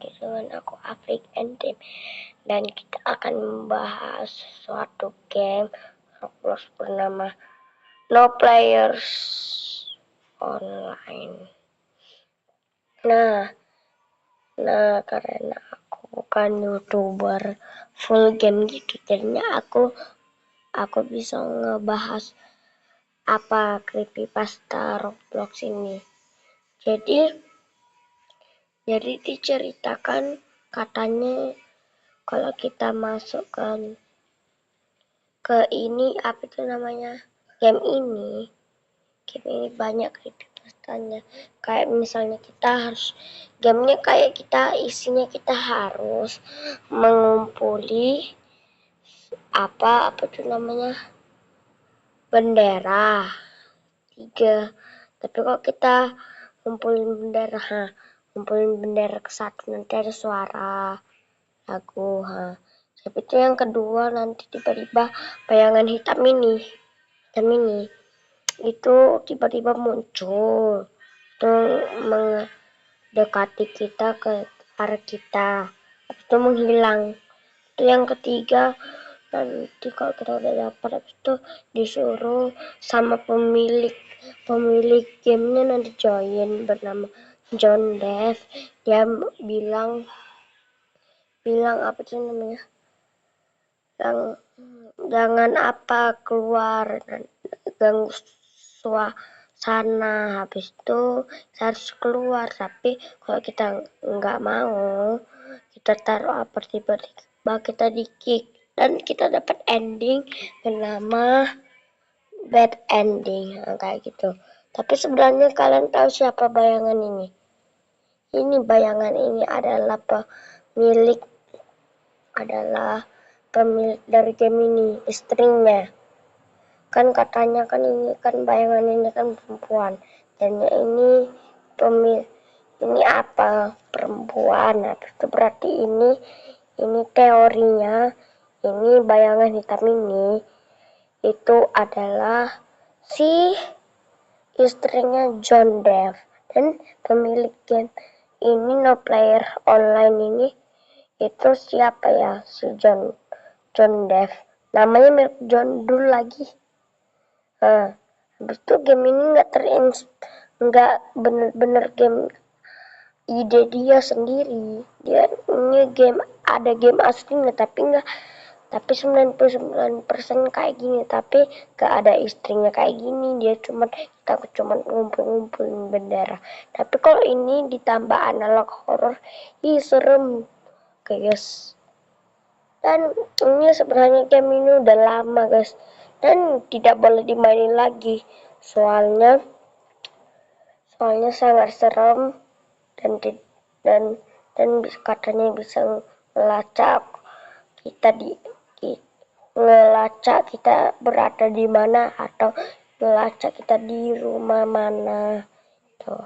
lagi dengan aku Afrik and Tim, dan kita akan membahas suatu game Roblox bernama No Players Online. Nah, karena aku bukan YouTuber full game gitu, jadinya aku bisa ngebahas apa creepypasta Roblox ini. Jadi diceritakan katanya kalau kita masukkan ke ini, apa itu namanya, game ini banyak creepypastanya. Kayak misalnya gamenya kayak isinya kita harus mengumpuli apa itu namanya, bendera 3. Tapi kalau kita ngumpulin bendera ke satu, nanti ada suara lagu. Tapi itu yang kedua, nanti tiba-tiba bayangan hitam ini itu tiba-tiba muncul tuh mendekati kita ke arah kita, itu menghilang. Itu yang ketiga, nanti kalau kita udah dapat itu disuruh sama pemilik gamenya nanti join, bernama John Dev. Dia bilang apa sih namanya, jangan keluar, ganggu suasana. Habis itu harus keluar, tapi kalau kita nggak mau, kita taruh tiba-tiba kita di kick dan kita dapat ending bernama bad ending, kayak gitu. Tapi sebenarnya kalian tahu siapa bayangan ini? Bayangan ini adalah pemilik dari game ini, istrinya. Kan katanya kan ini kan bayangan ini kan perempuan, dan ini perempuan. Nah, itu berarti ini teorinya, ini bayangan hitam ini itu adalah si istrinya John Dev, dan pemilik game ini No Player Online ini itu siapa ya, si John Dev, namanya mirip John Doe lagi. Habis itu game ini nggak bener-bener game ide dia sendiri. Ini ada game aslinya, tapi 99% kayak gini, tapi gak ada istrinya kayak gini. Dia cuma ngumpul-ngumpulin bendera. Tapi kalau ini ditambah analog horror, serem guys. Dan ini sebenarnya game ini udah lama guys, dan tidak boleh dimainin lagi, soalnya sangat serem, dan katanya bisa ngelacak kita berada di mana, atau ngelacak kita di rumah mana tuh.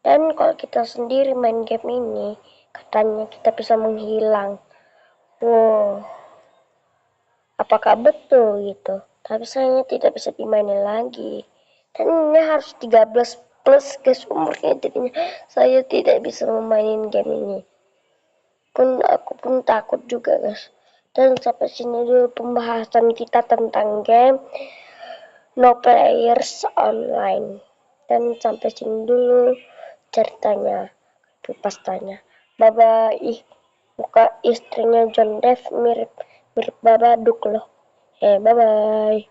Dan kalau kita sendiri main game ini, katanya kita bisa menghilang. Apakah betul gitu? Tapi sayangnya tidak bisa dimainin lagi. Dan ini harus 13 plus guys umurnya, jadinya saya tidak bisa memainin game ini. Aku pun takut juga guys. Dan sampai sini dulu pembahasan kita tentang game No Players Online. Dan sampai sini dulu ceritanya, pastanya. Bye bye. Muka istrinya John Dev mirip Babadook loh. Bye bye.